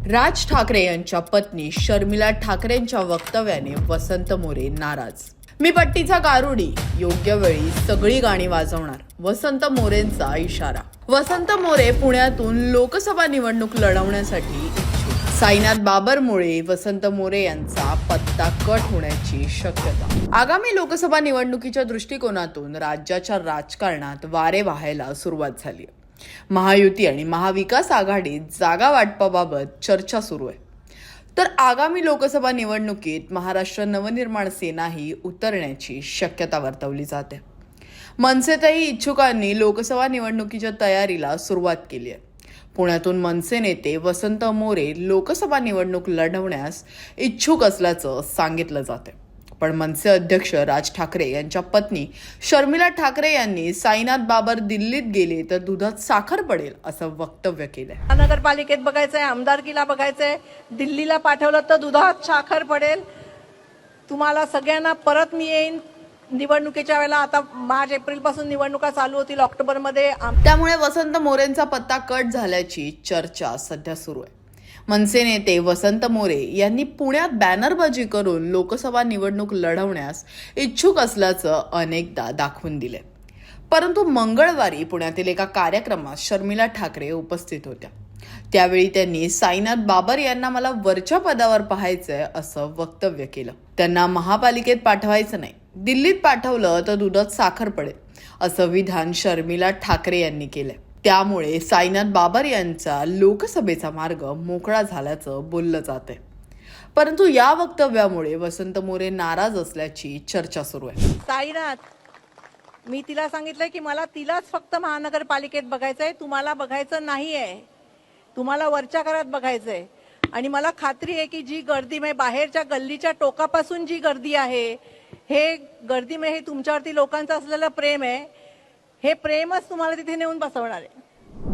राज ठाकरे यांच्या पत्नी शर्मिला ठाकरेंच्या वक्तव्याने वसंत मोरे नाराज. मी पट्टीचा गारुडी, योग्य वेळी सगळी गाणी वाजवणार, वसंत मोरेंचा इशारा. वसंत मोरे पुण्यातून लोकसभा निवडणूक लढवण्यासाठी इच्छुक. साईनाथ बाबरमुळे वसंत मोरे यांचा पत्ता कट होण्याची शक्यता. आगामी लोकसभा निवडणुकीच्या दृष्टिकोनातून राज्याच्या राजकारणात वारे वाहायला सुरुवात झाली. महायुती आणि महाविकास आघाडीत जागा वाटपाबाबत चर्चा सुरू आहे. तर आगामी लोकसभा निवडणुकीत महाराष्ट्र नवनिर्माण सेनाही उतरण्याची शक्यता वर्तवली जाते. मनसेतही इच्छुकांनी लोकसभा निवडणुकीच्या तयारीला सुरुवात केली आहे. पुण्यातून मनसे नेते वसंत मोरे लोकसभा निवडणूक लढवण्यास इच्छुक असल्याचं सांगितलं जाते. पण मनसे अध्यक्ष राज ठाकरे यांच्या पत्नी शर्मिला ठाकरे यांनी साईनाथ बाबर दिल्लीत गेले तर दुधात साखर पडेल असं वक्तव्य केलंय. महानगरपालिकेत बघायचंय, आमदारकीला बघायचंय, दिल्लीला पाठवलं तर दुधात साखर पडेल. तुम्हाला सगळ्यांना परत मी येईन निवडणुकीच्या वेळेला. आता मार्च एप्रिल पासून निवडणुका चालू होतील, ऑक्टोबरमध्ये. त्यामुळे वसंत मोरेंचा पत्ता कट झाल्याची चर्चा सध्या सुरू आहे. मनसे नेते वसंत मोरे यांनी पुण्यात बॅनरबाजी करून लोकसभा निवडणूक लढवण्यास इच्छुक असल्याचं अनेकदा दाखवून दिले. परंतु मंगळवारी पुण्यातील एका कार्यक्रमात शर्मिला ठाकरे उपस्थित होत्या. त्यावेळी त्यांनी साईनाथ बाबर यांना मला वरच्या पदावर पाहायचंय असं वक्तव्य केलं. त्यांना महापालिकेत पाठवायचं नाही, दिल्लीत पाठवलं तर दुधात साखर पडेल असं विधान शर्मिला ठाकरे यांनी केलंय. त्यामुळे साईनाथ बाबर यांचा लोकसभेचा मार्ग मोकळा झाल्याचं बोललं जाते. परंतु या वक्तव्यामुळे वसंत मोरे नाराज असल्याची चर्चा सुरू आहे. साईनाथ, मी तिला सांगितलंय की मला तिलाच फक्त महानगरपालिकेत बघायचंय, तुम्हाला बघायचं नाहीये. तुम्हाला वरच्या घरात बघायचंय. आणि मला खात्री आहे की जी गर्दी म्हणजे बाहेरच्या गल्लीच्या टोकापासून जी गर्दी आहे, हे गर्दी म्हणजे हे तुमच्यावरती लोकांचं असलेलं प्रेम आहे. हे प्रेमच तुम्हाला तिथे नेऊन बसवणार आहे.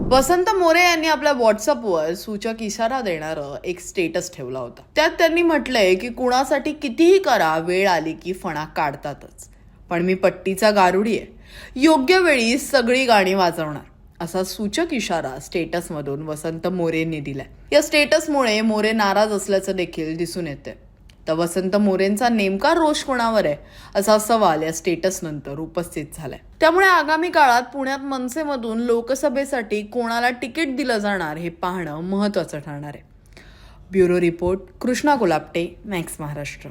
वसंत मोरे यांनी आपल्या व्हॉट्सअपवर सूचक इशारा देणारं एक स्टेटस ठेवला होता. त्यात त्यांनी म्हटलंय की कुणासाठी कितीही करा, वेळ आली की फणा काढतातच. पण मी पट्टीचा गारुडी आहे, योग्य वेळी सगळी गाणी वाजवणार, असा सूचक इशारा स्टेटसमधून वसंत मोरेंनी दिलाय. या स्टेटसमुळे मोरे नाराज असल्याचं देखील दिसून येते. तर वसंत मोरेंचा नेमका रोष कोणावर आहे असा सवाल या स्टेटस नंतर उपस्थित झालाय. त्यामुळे आगामी काळात पुण्यात मनसेमधून लोकसभेसाठी कोणाला तिकीट दिलं जाणार हे पाहणं महत्त्वाचं ठरणार आहे. Bureau report, Krishna Kolapate, Max Maharashtra.